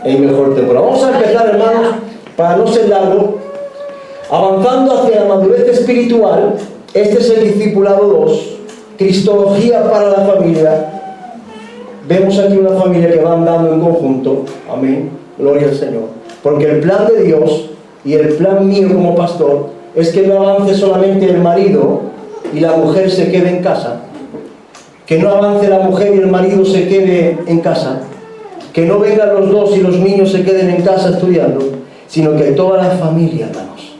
en mejor temporada. Vamos a empezar, hermanos, para no ser largo, avanzando hacia la madurez espiritual. Este es el discipulado 2, Cristología para la familia. Vemos aquí una familia que va andando en conjunto. Amén, gloria al Señor. Porque el plan de Dios y el plan mío como pastor es que no avance solamente el marido y la mujer se quede en casa, que no avance la mujer y el marido se quede en casa, que no vengan los dos y los niños se queden en casa estudiando, sino que toda la familia, hermanos,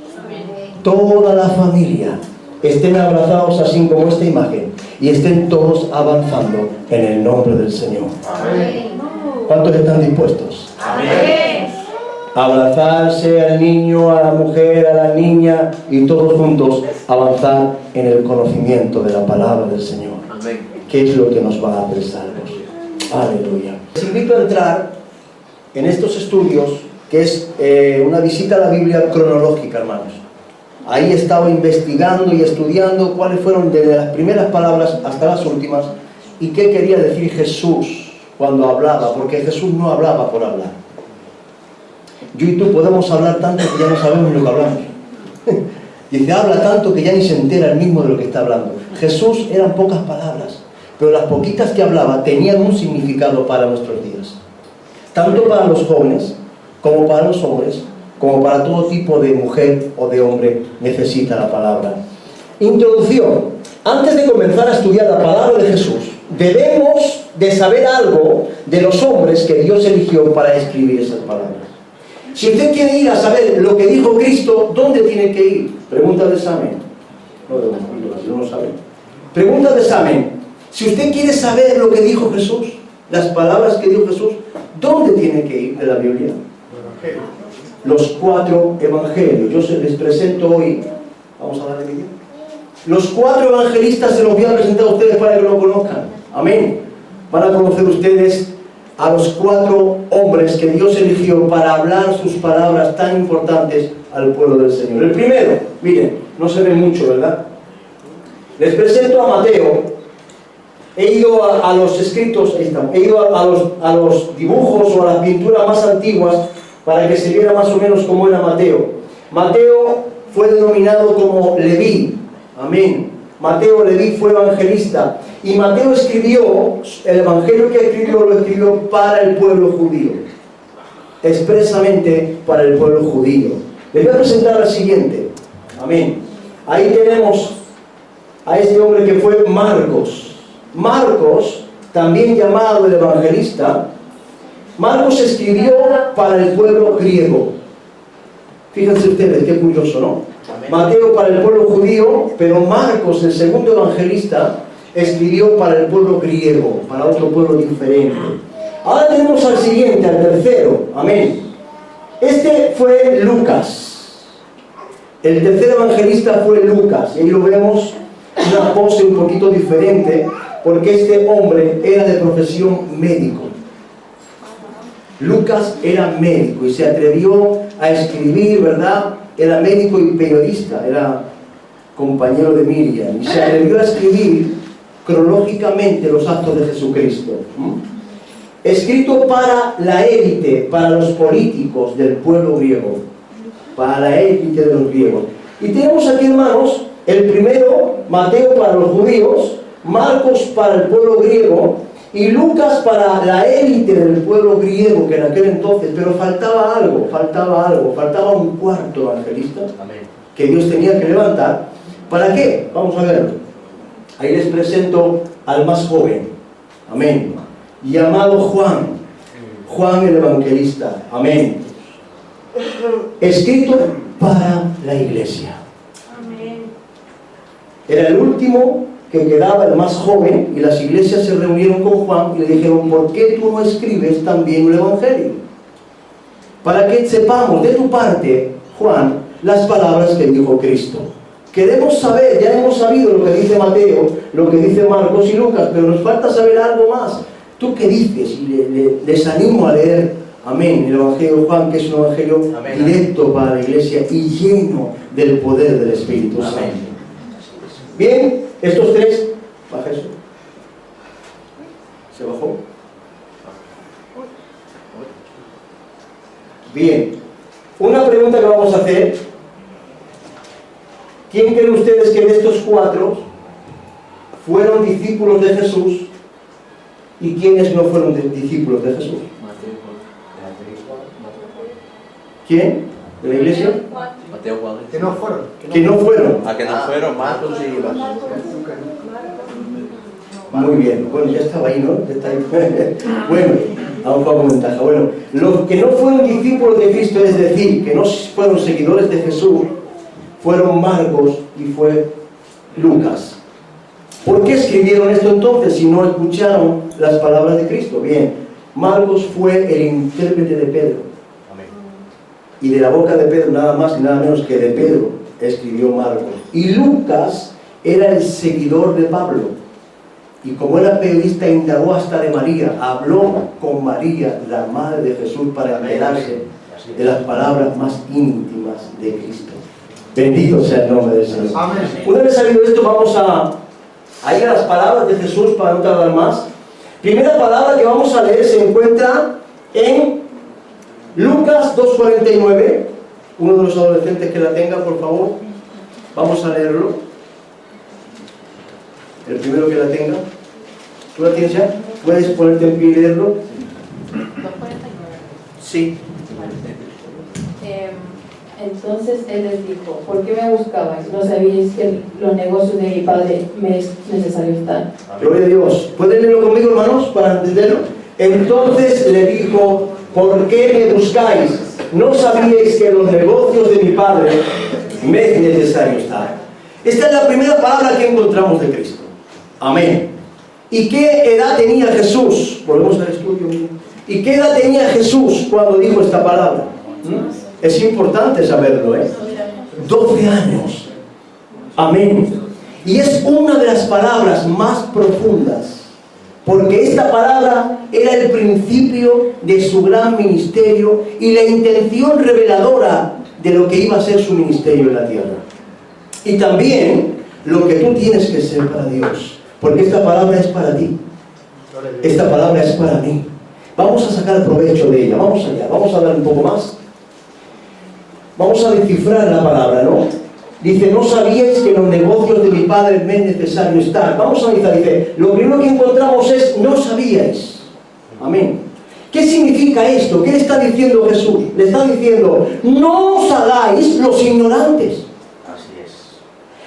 toda la familia estén abrazados así como esta imagen y estén todos avanzando en el nombre del Señor. Amén. ¿Cuántos están dispuestos? Amén. A abrazarse al niño, a la mujer, a la niña y todos juntos avanzar en el conocimiento de la palabra del Señor? Amén. ¿Qué es lo que nos va a hacer salvos? Aleluya. Les invito a entrar en estos estudios, que es una visita a la Biblia cronológica, hermanos. Ahí estaba investigando y estudiando cuáles fueron desde las primeras palabras hasta las últimas y qué quería decir Jesús cuando hablaba, porque Jesús no hablaba por hablar. Yo y tú podemos hablar tanto que ya no sabemos lo que hablamos. Dice, habla tanto que ya ni se entera el mismo de lo que está hablando. Jesús eran pocas palabras, pero las poquitas que hablaba tenían un significado para nuestros días. Tanto para los jóvenes, como para los hombres, como para todo tipo de mujer o de hombre necesita la palabra. Introducción. Antes de comenzar a estudiar la palabra de Jesús, debemos de saber algo de los hombres que Dios eligió para escribir esas palabras. Si usted quiere ir a saber lo que dijo Cristo, ¿dónde tiene que ir? Pregunta de examen. No lo sabe. Pregunta de examen. Si usted quiere saber lo que dijo Jesús, las palabras que dijo Jesús, ¿dónde tiene que ir de la Biblia? Los 4 evangelios. Yo les presento hoy. Vamos a darle vídeo. Los 4 evangelistas se los voy a presentar a ustedes para que lo conozcan. Amén. Van a conocer ustedes a los 4 hombres que Dios eligió para hablar sus palabras tan importantes al pueblo del Señor. El primero, miren, no se ve mucho, ¿verdad? Les presento a Mateo. He ido a los escritos, ahí estamos, he ido a los dibujos o a las pinturas más antiguas para que se viera más o menos cómo era Mateo. Mateo fue denominado como Leví. Amén. Mateo Leví fue evangelista. Y Mateo escribió, el evangelio que escribió lo escribió para el pueblo judío. Expresamente para el pueblo judío. Les voy a presentar al siguiente. Amén. Ahí tenemos a este hombre que fue Marcos. Marcos, también llamado el evangelista. Marcos escribió para el pueblo griego. Fíjense ustedes, qué curioso, ¿no? Mateo para el pueblo judío, pero Marcos, el segundo evangelista, escribió para el pueblo griego, para otro pueblo diferente. Ahora tenemos al siguiente, al tercero. Amén. Este fue Lucas. El tercer evangelista fue Lucas. Y ahí lo vemos, una pose un poquito diferente, porque este hombre era de profesión médico. Lucas era médico y se atrevió a escribir, ¿verdad? Era médico y periodista, era compañero de Miriam, y se atrevió a escribir cronológicamente los actos de Jesucristo. Escrito para la élite, para los políticos del pueblo griego, para la élite de los griegos. Y tenemos aquí, hermanos, el primero, Mateo para los judíos, Marcos para el pueblo griego, y Lucas para la élite del pueblo griego, que en aquel entonces, pero faltaba algo, faltaba un cuarto evangelista. Amén. Que Dios tenía que levantar. ¿Para qué? Vamos a verlo. Ahí les presento al más joven. Amén. Llamado Juan. Juan el evangelista. Amén. Escrito para la iglesia. Amén. Era el último que quedaba, el más joven, y las iglesias se reunieron con Juan y le dijeron, ¿por qué tú no escribes también el evangelio? Para que sepamos de tu parte, Juan, las palabras que dijo Cristo. Queremos saber, ya hemos sabido lo que dice Mateo, lo que dice Marcos y Lucas, pero nos falta saber algo más. ¿Tú qué dices? Y les animo a leer, amén, el evangelio de Juan, que es un evangelio directo para la iglesia y lleno del poder del Espíritu Santo. Bien, estos 3, baja eso. ¿Se bajó? Bien, una pregunta que vamos a hacer. ¿Quién creen ustedes que de estos 4 fueron discípulos de Jesús y quiénes no fueron discípulos de Jesús? ¿Quién? ¿De la iglesia? Mateo, Juan. Que no fueron. Que no fueron. A que no fueron Marcos y Lucas. Muy bien, bueno, ya estaba ahí, ¿no? Ya está ahí. Bueno, a un poco ventaja. Bueno, los que no fueron discípulos de Cristo, es decir, que no fueron seguidores de Jesús, fueron Marcos y fue Lucas. ¿Por qué escribieron esto entonces si no escucharon las palabras de Cristo? Bien, Marcos fue el intérprete de Pedro. Amén. Y de la boca de Pedro, nada más y nada menos que de Pedro, escribió Marcos. Y Lucas era el seguidor de Pablo. Y como era periodista, indagó hasta de María, habló con María, la madre de Jesús, para enterarse de las palabras más íntimas de Cristo. Bendito sea el nombre del Señor. Amén. Una vez sabido esto, vamos a ir a las palabras de Jesús para no tardar más. Primera palabra que vamos a leer se encuentra en Lucas 2:49. Uno de los adolescentes que la tenga, por favor. Vamos a leerlo. El primero que la tenga. ¿Tú la tienes ya? ¿Puedes ponerte en pie y leerlo? 2:49. Sí. Entonces él les dijo: ¿por qué me buscabais? ¿No sabíais que los negocios de mi padre me es necesario estar? Gloria a Dios. ¿Pueden leerlo conmigo, hermanos, para entenderlo? Entonces le dijo: ¿por qué me buscáis? ¿No sabíais que en los negocios de mi padre me es necesario estar? Esta es la primera palabra que encontramos de Cristo. Amén. ¿Y qué edad tenía Jesús? Volvemos al estudio. ¿Y qué edad tenía Jesús cuando dijo esta palabra? Es importante saberlo, 12 años. Amén. Y es una de las palabras más profundas, porque esta palabra era el principio de su gran ministerio y la intención reveladora de lo que iba a ser su ministerio en la tierra. Y también lo que tú tienes que ser para Dios, porque esta palabra es para ti. Esta palabra es para mí. Vamos a sacar provecho de ella. Vamos allá, vamos a dar un poco más. Vamos a descifrar la palabra, ¿no? Dice: no sabíais que en los negocios de mi padre me es necesario estar. Vamos a analizar. Dice, lo primero que encontramos es: no sabíais. Amén. ¿Qué significa esto? ¿Qué le está diciendo Jesús? Le está diciendo: no os hagáis los ignorantes.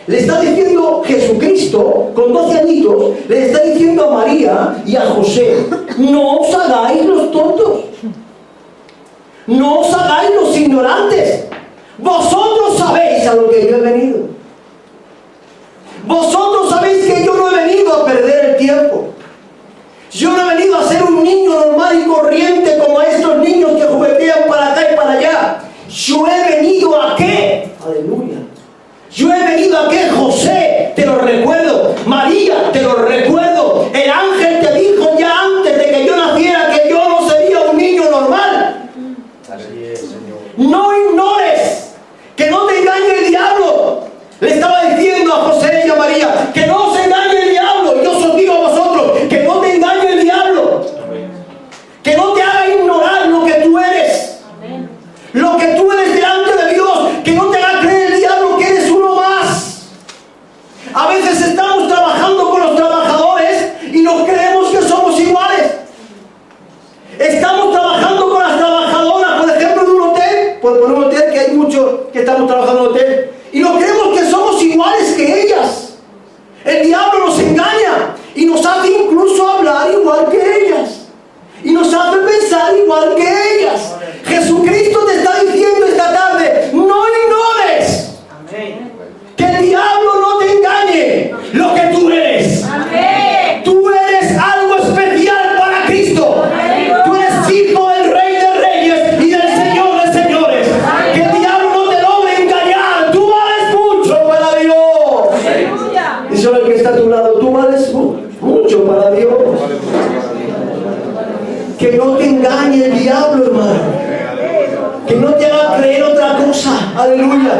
Le está diciendo Jesucristo, con 12 añitos, le está diciendo a María y a José: no os hagáis los tontos, no os hagáis los ignorantes. Vosotros sabéis a lo que yo he venido. Vosotros sabéis que yo no he venido a perder el tiempo. Yo no he venido a ser un niño normal y corriente como estos niños que juguetean para acá y para allá. Yo he venido a qué? Aleluya. Yo he venido a qué, José, te lo recuerdo. María, te lo recuerdo. El ángel te dijo ya antes de que yo naciera que yo no sería un niño normal. Así es, Señor. No ignores, que no te engañe el diablo. Le estaba diciendo a José y a María: que no os engañe el diablo. Yo os digo a vosotros: que no te engañe el diablo. Que no te haga ignorar lo que tú eres. Lo que tú eres delante de Dios. Que no te haga creer el diablo que eres uno más. A veces estamos trabajando con los trabajadores y nos creemos que somos iguales. Estamos trabajando con las trabajadoras, por ejemplo, de un hotel, por un hotel, que hay muchos que estamos trabajando en hotel, y nos creemos que somos iguales que ellas. El diablo nos engaña y nos hace incluso hablar igual que ellas, y nos hace pensar igual que ellas. Jesucristo te está diciendo esta tarde: no ignores. Amén. Que el diablo no te engañe lo que tú eres. Amén. Tú eres algo especial para Cristo. Amén. Tú eres hijo del Rey de Reyes y del Señor de Señores. Amén. Que el diablo no te logre engañar. Tú vales mucho para Dios. Aleluya. Dice el que está a tu lado: tú vales mucho para Dios. Que no te engañe el diablo, hermano. Que no te haga creer otra cosa. Aleluya.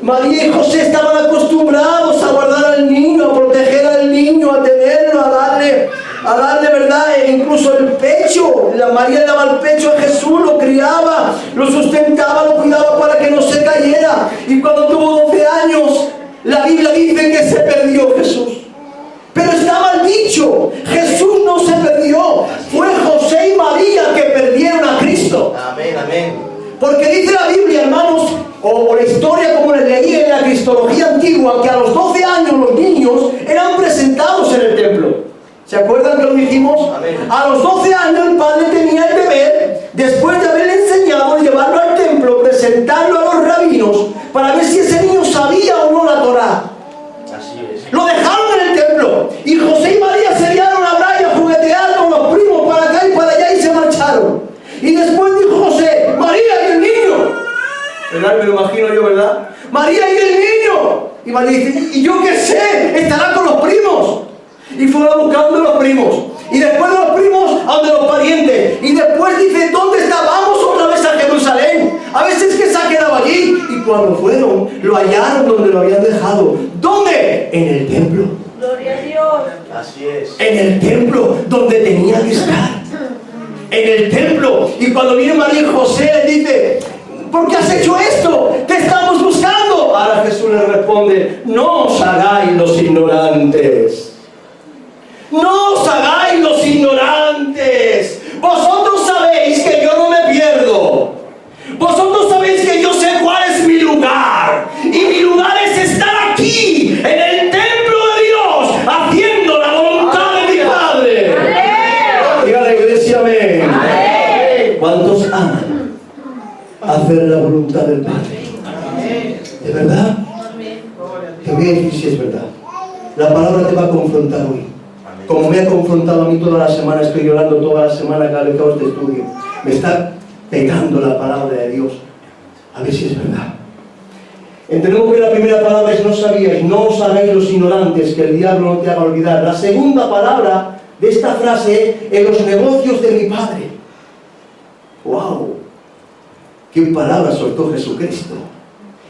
María y José estaban acostumbrados a guardar al niño, a proteger al niño, a tenerlo, a darle verdad, e incluso el pecho. La María le daba el pecho a Jesús, lo criaba, Amén. Porque dice la Biblia, hermanos, o la historia como les leí en la cristología antigua, que a los 12 años los niños eran presentados en el templo. ¿Se acuerdan que lo dijimos? Amén. A los 12 años el padre tenía el deber, después de haberle enseñado, llevarlo al templo, presentarlo a los rabinos, para ver si ese niño sabía o no la Torá. Así es. Lo dejaron en el templo, y José y María se liaron a hablar y a juguetear con los primos para acá y para allá y se marcharon. Y después dijo José: María, y el niño. ¿Verdad? Me lo imagino yo, ¿verdad? María, y el niño. Y María dice: ¿y yo qué sé? Estará con los primos. Y fueron buscando a los primos. Y después de los primos, a donde los parientes. Y después dice: ¿dónde está? Vamos otra vez a Jerusalén. A veces que se ha quedado allí. Y cuando fueron, lo hallaron donde lo habían dejado. ¿Dónde? En el templo. Gloria a Dios. Así es. En el templo donde tenía que estar. En el templo. Y cuando viene María y José le dice: ¿por qué has hecho esto? Te estamos buscando. Ahora Jesús le responde: no os hagáis los ignorantes. No os hagáis los ignorantes. Vosotros sabéis que yo no me pierdo. Vosotros sabéis que yo sé cuál es mi lugar. Y mi lugar es estar aquí, en el templo de Dios, haciendo la voluntad de mi Padre. Diga la iglesia: amén. Amén. ¿Cuántos aman hacer la voluntad del Padre? ¿De verdad? Te voy a decir si es verdad. La palabra te va a confrontar hoy. Como me ha confrontado a mí toda la semana, estoy llorando toda la semana cada vez que hago este estudio. Me está pegando la palabra de Dios. A ver si es verdad. Entendemos que la primera palabra es: no sabíais, no os hagáis los ignorantes, que el diablo no te haga olvidar. La segunda palabra de esta frase es: en los negocios de mi Padre. ¡Wow! ¿Qué palabra soltó Jesucristo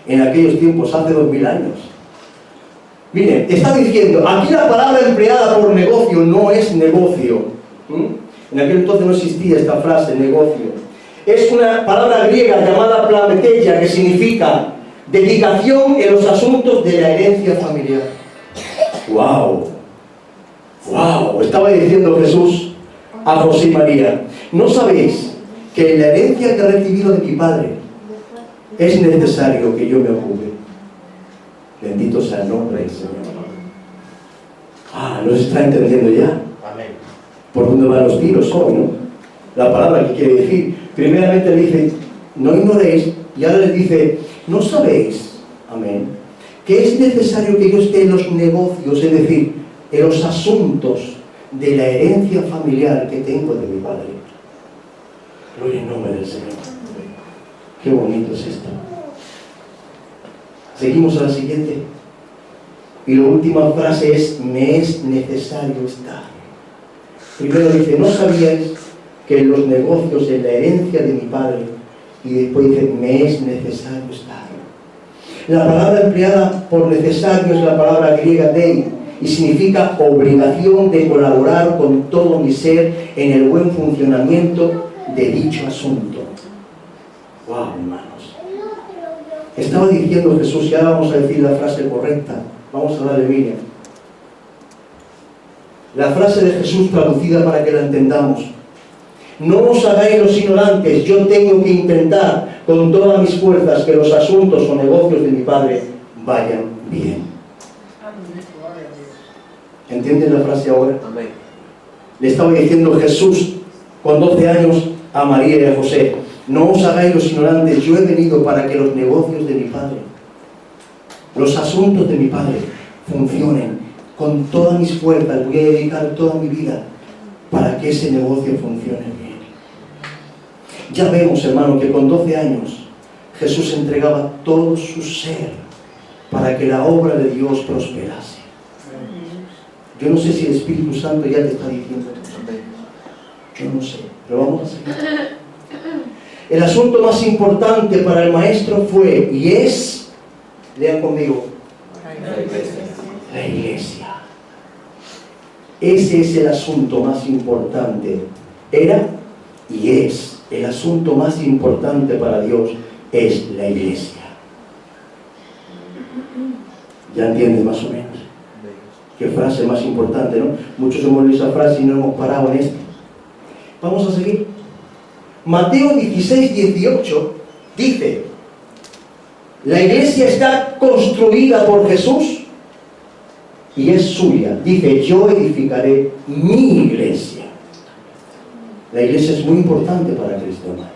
en aquellos tiempos, hace 2000 años? Miren, está diciendo, aquí la palabra empleada por negocio no es negocio. En aquel entonces no existía esta frase, negocio. Es una palabra griega llamada plameteia, que significa dedicación en los asuntos de la herencia familiar. ¡Wow! ¡Wow! Estaba diciendo Jesús a José y María: ¿no sabéis que en la herencia que he recibido de mi Padre es necesario que yo me ocupe? Bendito sea el nombre del Señor. ¿Nos está entendiendo ya? Amén. ¿Por dónde van los tiros hoy, no? La palabra que quiere decir. Primeramente le dice: no ignoréis. Y ahora le dice: no sabéis, amén, que es necesario que yo esté en los negocios, es decir, en los asuntos de la herencia familiar que tengo de mi Padre. Gloria en nombre del Señor. Qué bonito es esto. Seguimos a la siguiente. Y la última frase es: me es necesario estar. Primero dice: no sabíais que en los negocios, en la herencia de mi Padre. Y después dice: me es necesario estar. La palabra empleada por necesario es la palabra griega dei, y significa obligación de colaborar con todo mi ser en el buen funcionamiento de dicho asunto. ¡Wow, hermanos! Estaba diciendo Jesús, y ahora vamos a decir la frase correcta. Vamos a darle Biblia. La frase de Jesús traducida para que la entendamos: no os hagáis los ignorantes, yo tengo que intentar con todas mis fuerzas que los asuntos o negocios de mi Padre vayan bien. ¿Entienden la frase ahora? Amén. Le estaba diciendo Jesús con 12 años a María y a José: no os hagáis los ignorantes, yo he venido para que los negocios de mi Padre, los asuntos de mi Padre funcionen. Con todas mis fuerzas voy a dedicar toda mi vida para que ese negocio funcione bien. Ya vemos, hermano, que con 12 años Jesús entregaba todo su ser para que la obra de Dios prosperase. Yo no sé si el Espíritu Santo ya te está diciendo esto. Yo no sé, pero vamos a seguir. El asunto más importante para el maestro fue y es, lean conmigo, la iglesia. Ese es el asunto más importante. Era y es el asunto más importante para Dios, es la iglesia. ¿Ya entiendes más o menos? Qué frase más importante, ¿no? Muchos hemos leído esa frase y no hemos parado en esto. Vamos a seguir. Mateo 16, 18 dice: la iglesia está construida por Jesús y es suya. Dice: yo edificaré mi iglesia. La iglesia es muy importante para Cristo, hermano.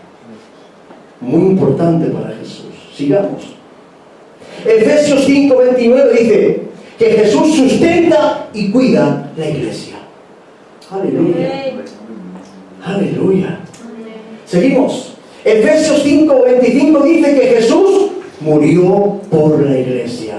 Muy importante para Jesús. Sigamos. Efesios 5, 29 dice que Jesús sustenta y cuida la iglesia. Aleluya. Aleluya. Seguimos. Efesios 5, 25 dice que Jesús murió por la iglesia.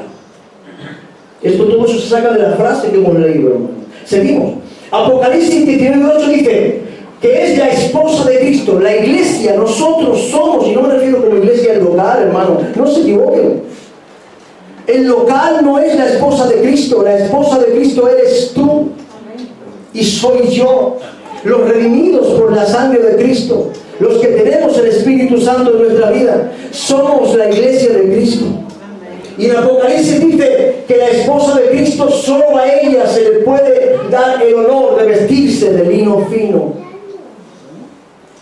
Esto todo eso se saca de la frase que hemos leído, hermano. Seguimos. Apocalipsis 19, 8 dice que es la esposa de Cristo. La iglesia, nosotros somos, y no me refiero como iglesia del local, hermano, no se equivoquen. El local no es la esposa de Cristo. La esposa de Cristo eres tú y soy yo, los redimidos por la sangre de Cristo, los que tenemos el Espíritu Santo en nuestra vida. Somos la iglesia de Cristo. Y en Apocalipsis dice que la esposa de Cristo, solo a ella se le puede dar el honor de vestirse de lino fino.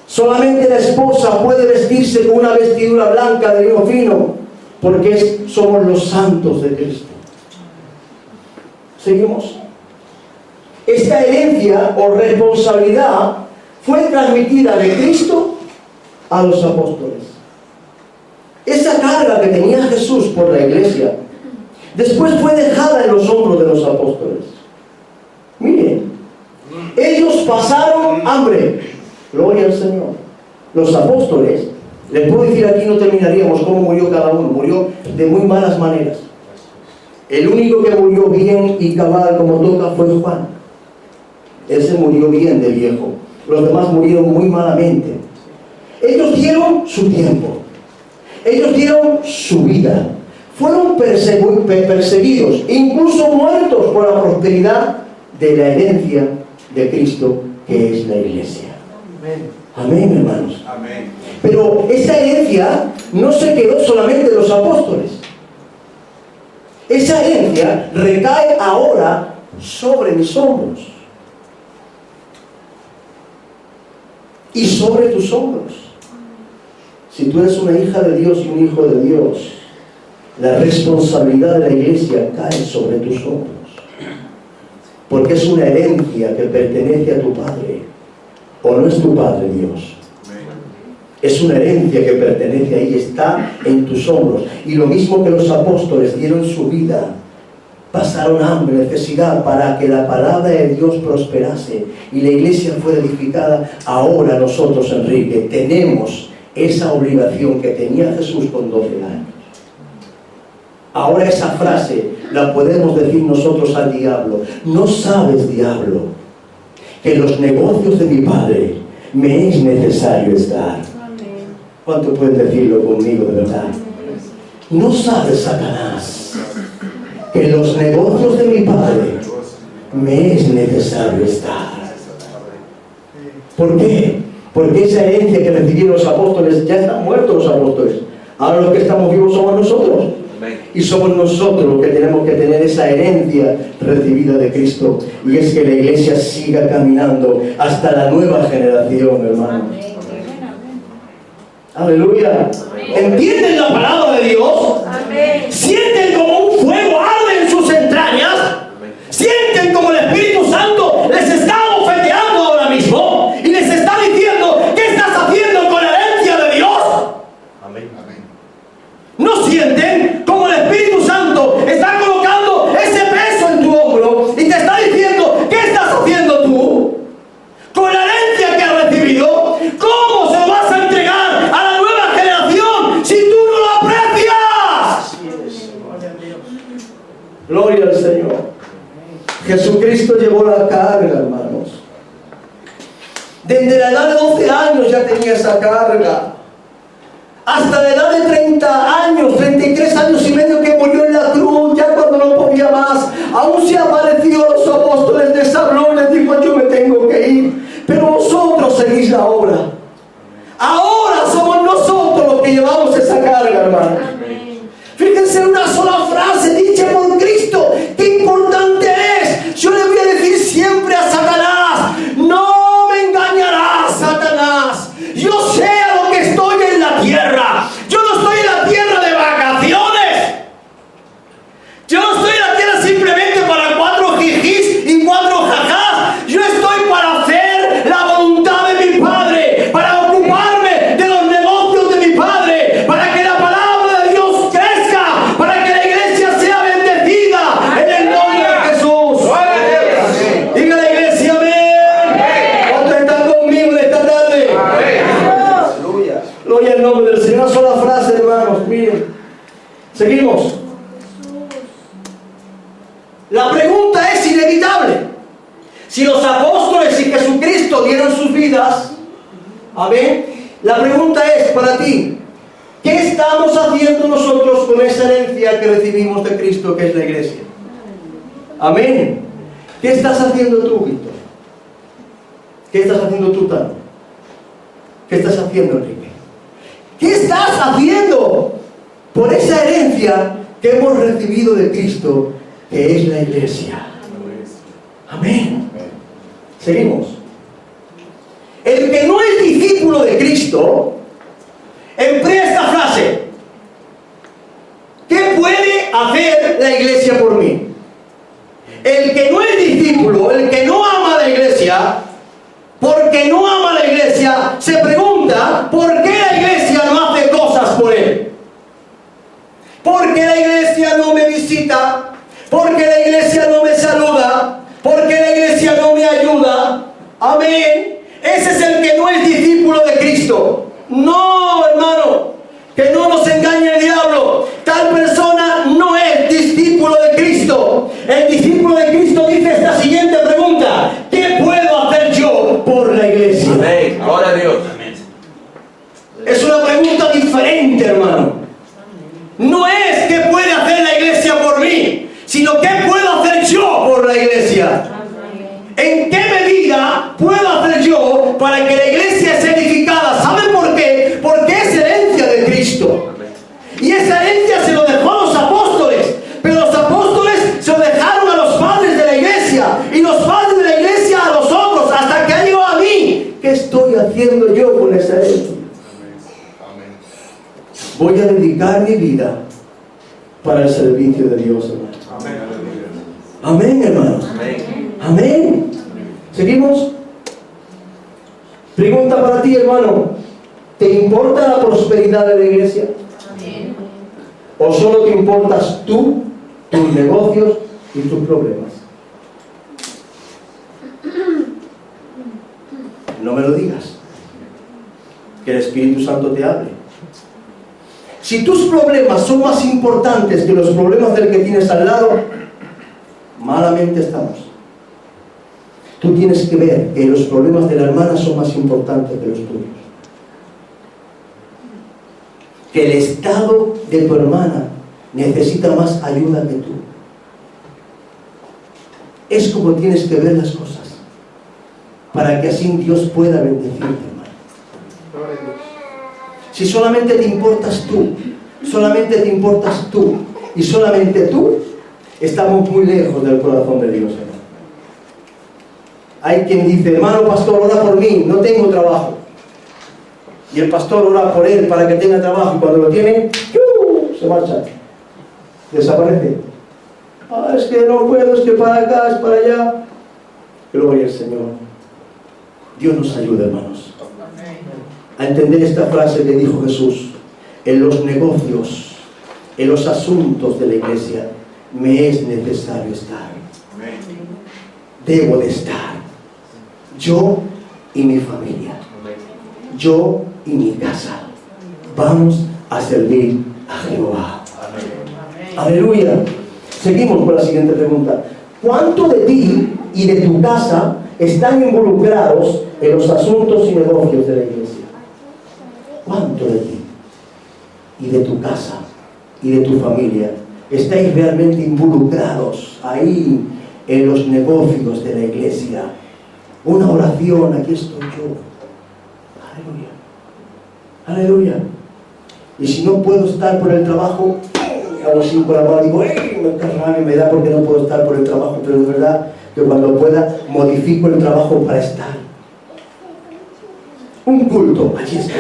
Solamente la esposa puede vestirse con una vestidura blanca de lino fino, porque somos los santos de Cristo. Seguimos. Esta herencia o responsabilidad fue transmitida de Cristo a los apóstoles. Esa carga que tenía Jesús por la iglesia, después fue dejada en los hombros de los apóstoles. Miren, ellos pasaron hambre. Gloria al Señor. Los apóstoles, les puedo decir aquí, no terminaríamos cómo murió cada uno. Murió de muy malas maneras. El único que murió bien y cabal como toca fue Juan. Él se murió bien de viejo. Los demás murieron muy malamente. Ellos dieron su tiempo. Ellos dieron su vida. Fueron perseguidos, incluso muertos por la prosperidad de la herencia de Cristo, que es la iglesia. Amén, hermanos. Amén. Pero esta herencia no se quedó solamente en los apóstoles. Esa herencia recae ahora sobre mis hombros y sobre tus hombros. Si tú eres una hija de Dios y un hijo de Dios, la responsabilidad de la iglesia cae sobre tus hombros, porque es una herencia que pertenece a tu Padre, o no es tu Padre Dios. Es una herencia que pertenece ahí, está en tus hombros. Y lo mismo que los apóstoles dieron su vida, pasaron hambre, necesidad, para que la palabra de Dios prosperase y la iglesia fuera edificada. Ahora nosotros, Enrique, tenemos esa obligación que tenía Jesús con 12 años. Ahora esa frase la podemos decir nosotros al diablo: no sabes, diablo, que en los negocios de mi Padre me es necesario estar. ¿Cuánto pueden decirlo conmigo de verdad? No sabes, Satanás, que en los negocios de mi Padre me es necesario estar. ¿Por qué? Porque esa herencia que recibieron los apóstoles, ya están muertos los apóstoles. Ahora los que estamos vivos somos nosotros. Y somos nosotros los que tenemos que tener esa herencia recibida de Cristo. Y es que la iglesia siga caminando hasta la nueva generación, hermano. Aleluya. ¿Entienden la palabra de Dios? Amén. ¿Sienten como un fuego arde en sus entrañas? ¿Sienten como el Espíritu Santo les está bofeteando ahora mismo y les está diciendo: ¿qué estás haciendo con la herencia de Dios? Amén. ¿No sienten como el Espíritu Santo está colocando ese peso en tu hombro y te está diciendo: ¿qué estás haciendo tú con la herencia que has recibido? ¿Cómo se lo vas a entregar a la nueva generación si tú no lo aprecias? Gloria al Señor. Jesucristo llevó la carga, hermanos. Desde la edad de 12 años ya tenía esa carga. Hasta la edad de 30 años, 33 años y medio, que murió en la cruz, ya cuando no podía más, aún se apareció a los apóstoles, les habló y les dijo: yo me tengo que ir, pero vosotros seguís la obra. Ahora somos nosotros los que llevamos esa carga, hermano. Fíjense, una sola frase dicha por Cristo, qué importante es. Yo le voy a decir siempre a Satanás: no me engañarás, Satanás. Yo sé Gloria al nombre del Señor. Una sola frase, hermanos. Miren. Seguimos. La pregunta es inevitable. Si los apóstoles y Jesucristo dieron sus vidas, amén, la pregunta es para ti, ¿qué estamos haciendo nosotros con esa herencia que recibimos de Cristo, que es la iglesia? Amén. ¿Qué estás haciendo tú, Víctor? ¿Qué estás haciendo tú, Tano? ¿Qué estás haciendo, Enrique? ¿Qué estás haciendo por esa herencia que hemos recibido de Cristo, que es la iglesia? Amén. Seguimos. El que no es discípulo de Cristo emplea esta frase: ¿qué puede hacer la iglesia por mí? El que no es discípulo, el que no ama a la iglesia, porque no ama a la iglesia, se pregunta ¿por qué la iglesia no hace cosas por él? ¿Por qué la iglesia no me visita? ¿Por qué la iglesia no me saluda? ¿Por qué la iglesia no me ayuda? Amén. Ese es el que no es discípulo de Cristo. No, hermano, que no nos engañe el diablo. Tal persona no es discípulo de Cristo. El discípulo de Cristo dice esta siguiente pregunta: ¿qué puedo hacer yo por la iglesia? Amén. Ahora Dios. Amén. Es una pregunta diferente, hermano. No es ¿qué puede hacer la iglesia por mí?, sino ¿qué puedo hacer yo por la iglesia? ¿En qué medida puedo hacer yo para que la iglesia sea edificada? ¿Saben por qué? Porque es herencia de Cristo. Y esa herencia se lo dejó a los apóstoles. Pero los apóstoles se lo dejaron a los padres de la iglesia. Y los padres de la iglesia a los otros. Hasta que ha llegado a mí. ¿Qué estoy haciendo yo con esa herencia? Voy a dedicar mi vida para el servicio de Dios, hermano. Amén, hermanos. Amén. ¿Seguimos? Pregunta para ti, hermano: ¿te importa la prosperidad de la iglesia? Amén. ¿O solo te importas tú, tus negocios y tus problemas? No me lo digas. Que el Espíritu Santo te hable. Si tus problemas son más importantes que los problemas del que tienes al lado, malamente estamos. Tú tienes que ver que los problemas de la hermana son más importantes que los tuyos. Que el estado de tu hermana necesita más ayuda que tú. Es como tienes que ver las cosas, para que así Dios pueda bendecirte, hermano. Si solamente te importas tú, y solamente tú, estamos muy lejos del corazón de Dios, hermano. Hay quien dice: hermano pastor, ora por mí, no tengo trabajo. Y el pastor ora por él para que tenga trabajo, y cuando lo tiene, se marcha, desaparece. Es que no puedo, es que para acá, es para allá. Gloria al Señor. Dios nos ayuda, hermanos, a entender esta frase que dijo Jesús: en los negocios, en los asuntos de la iglesia, me es necesario estar. Debo de estar. Yo y mi familia, yo y mi casa, vamos a servir a Jehová. Aleluya. Seguimos con la siguiente pregunta: ¿cuánto de ti y de tu casa están involucrados en los asuntos y negocios de la iglesia? ¿Cuánto de ti y de tu casa y de tu familia estáis realmente involucrados ahí en los negocios de la iglesia? Una oración: aquí estoy yo. Aleluya. Aleluya. Y si no puedo estar por el trabajo, hago así con la mano, digo: me da porque no puedo estar por el trabajo, pero de verdad que cuando pueda modifico el trabajo para estar. Un culto, allí estoy.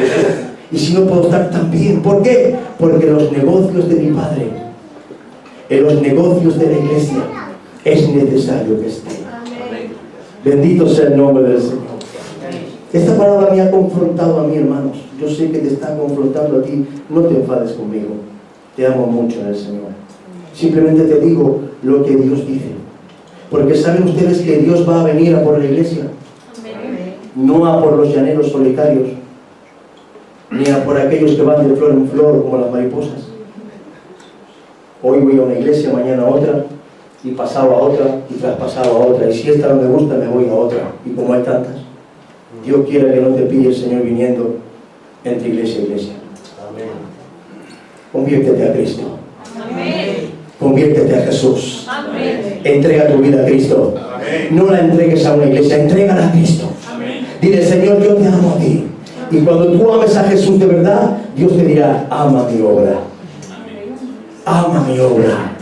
Y si no puedo estar, también. ¿Por qué? Porque los negocios de mi Padre, en los negocios de la iglesia, es necesario que esté. Bendito sea el nombre del Señor. Esta palabra me ha confrontado a mí, hermanos. Yo sé que te está confrontando a ti. No te enfades conmigo. Te amo mucho en el Señor. Simplemente te digo lo que Dios dice. Porque saben ustedes que Dios va a venir a por la iglesia. No a por los llaneros solitarios. ni a por aquellos que van de flor en flor como las mariposas. Hoy voy a una iglesia, mañana a otra, y pasado a otra, y traspasado a otra, y si esta no me gusta, me voy a otra. Y como hay tantas, Dios quiere que no te pille el Señor viniendo entre iglesia y iglesia. Amén. Conviértete a Cristo. Amén. Conviértete a Jesús. Amén. Entrega tu vida a Cristo. Amén. No la entregues a una iglesia, entrégala a Cristo. Amén. Dile, Señor, yo te amo a ti. Y cuando tú ames a Jesús de verdad, Dios te dirá, ama mi obra. Ama mi obra.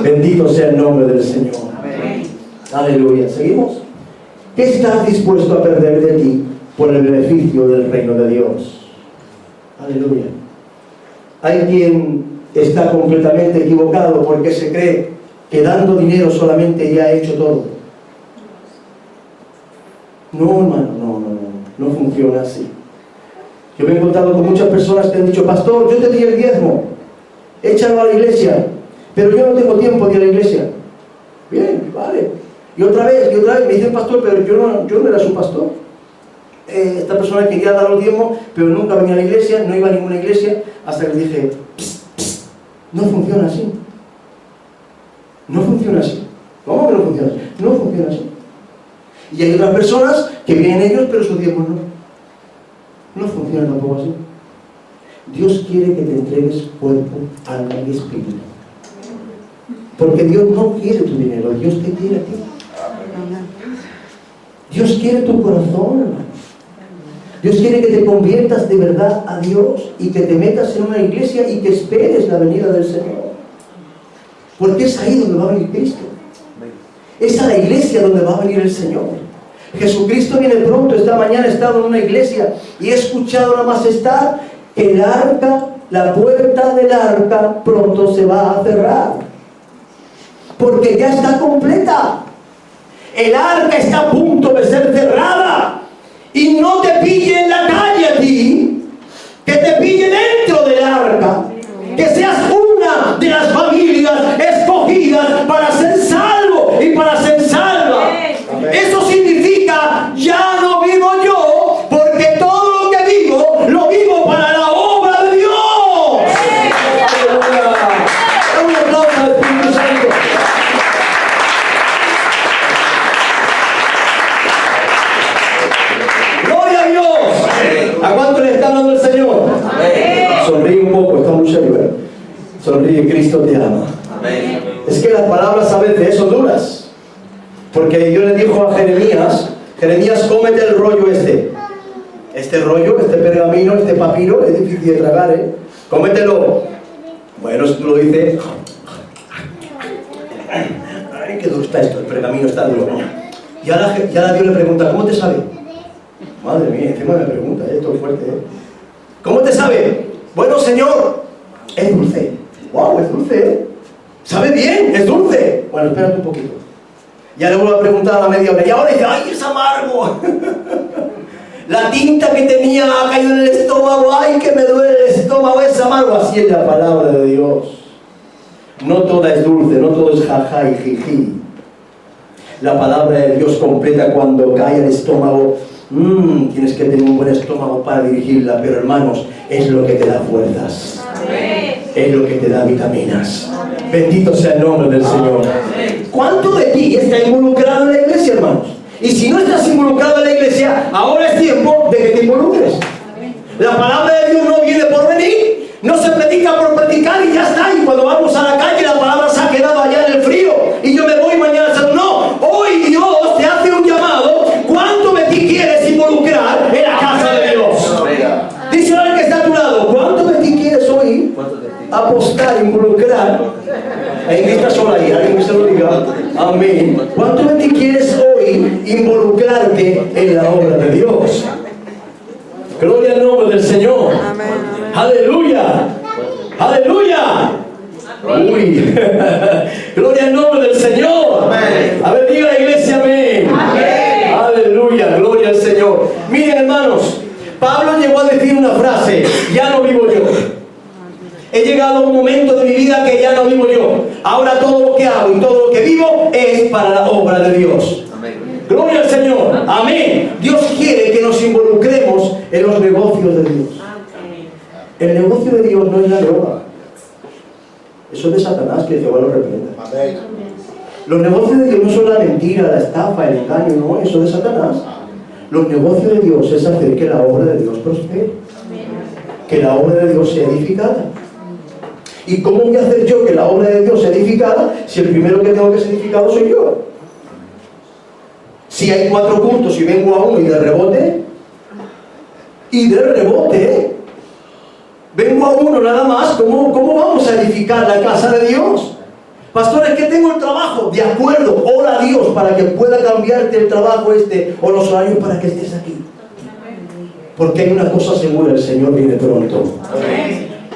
Bendito sea el nombre del Señor. Amén. Aleluya. ¿Seguimos? ¿Qué estás dispuesto a perder de ti por el beneficio del reino de Dios? Aleluya. Hay quien está completamente equivocado porque se cree que dando dinero solamente ya ha hecho todo. No, hermano, no funciona así. Yo me he encontrado con muchas personas que han dicho, pastor, yo te di el diezmo, échalo a la iglesia, pero yo no tengo tiempo de ir a la iglesia. Bien, vale. Y otra vez me dicen, pastor, pero yo no era su pastor. Esta persona quería dar los diezmos, pero nunca venía a la iglesia, no iba a ninguna iglesia, hasta que le dije, no funciona así. No funciona así. ¿Cómo que no funciona así? No funciona así. Y hay otras personas que vienen ellos, pero sus diezmos no. No funciona tampoco así. Dios quiere que te entregues cuerpo, alma y espíritu. Porque Dios no quiere tu dinero, Dios te quiere a ti. Dios quiere tu corazón, hermano. Dios quiere que te conviertas de verdad a Dios y que te metas en una iglesia y que esperes la venida del Señor. Porque es ahí donde va a venir Cristo. Es a la iglesia donde va a venir el Señor. Jesucristo viene pronto. Esta mañana he estado en una iglesia y he escuchado la majestad que el arca, la puerta del arca pronto se va a cerrar. Porque ya está completa. El arca está a punto de ser cerrada. Y no te pille en la calle a ti, que te pille dentro del arca, que seas una de las familias escogidas para ser salvo y para ser salva. Amén. Eso significa, ya no vivo yo, porque todo lo que vivo, lo vivo para la obra de Dios. ¡Aleluya! Un aplauso al Espíritu Santo. ¿A cuánto le está hablando el Señor? Amén. Sonríe un poco, está muy serio, ¿eh? Sonríe, Cristo te ama. Amén. Es que las palabras a veces son duras. Porque Dios le dijo a Jeremías, cómete el rollo este rollo, este pergamino, este papiro, es difícil de tragar, ¿eh? Cómetelo. Bueno, si tú lo dices, ay, qué duro está esto, el pergamino está duro. Y ahora Dios le pregunta, ¿cómo te sabe? Madre mía, encima me pregunta, esto es fuerte, ¿eh? ¿Cómo te sabe? Bueno, Señor, es dulce. Wow, es dulce, ¿eh? ¿Sabe bien? Es dulce. Bueno, espérate un poquito. Ya le vuelvo a preguntar a la media hora. Y ahora dice, ¡ay, es amargo! La tinta que tenía ha caído en el estómago. ¡Ay, que me duele el estómago! Es amargo. Así es la palabra de Dios. No toda es dulce, no todo es jaja y jiji. La palabra de Dios completa cuando cae el estómago. Tienes que tener un buen estómago para dirigirla, pero hermanos, es lo que te da fuerzas. Amén. Es lo que te da vitaminas. Amén. Bendito sea el nombre del Señor. Amén. ¿Cuánto de ti está involucrado en la iglesia, hermanos? Y si no estás involucrado en la iglesia, ahora es tiempo de que te involucres. Amén. La palabra de Dios no viene por venir, no se predica por predicar y ya está. Y cuando vamos a la calle, la palabra se ha quedado allá en el frío y yo me voy mañana. No, hoy Dios te hace un llamado. ¿Cuánto de ti quieres involucrar en la casa de Dios? Dice al que está a tu lado, ¿cuánto de ti quieres hoy apostar, involucrar? Ahí está sola ahí, alguien que se lo diga. Amén. ¿Cuánto de ti quieres hoy involucrarte en la obra de Dios? Gloria al nombre del Señor. Amén. Aleluya. Aleluya. Uy. Gloria al nombre del Señor. Amén. A ver, diga la iglesia amén. Amén. Aleluya, gloria al Señor. Miren, hermanos, Pablo llegó a decir una frase: ya no vivo yo. He llegado a un momento de mi vida que ya no vivo yo. Ahora todo lo que hago y todo lo que vivo es para la obra de Dios. Amén. Gloria al Señor. Amén. Dios quiere que nos involucremos en los negocios de Dios. El negocio de Dios no es la droga. Eso es de Satanás, que Jehová lo reprenda. Los negocios de Dios no son la mentira, la estafa, el engaño, no, eso es de Satanás. Los negocios de Dios es hacer que la obra de Dios prospere, que la obra de Dios sea edificada. ¿Y cómo voy a hacer yo que la obra de Dios sea edificada si el primero que tengo que ser edificado soy yo? Si hay 4 puntos y vengo a uno y de rebote, vengo a uno nada más, ¿cómo vamos a edificar la casa de Dios? Pastor, es que tengo el trabajo. De acuerdo, ora a Dios para que pueda cambiarte el trabajo o los horarios para que estés aquí. Porque hay una cosa segura, el Señor viene pronto.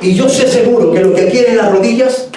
Y yo sé seguro que lo que quieren las rodillas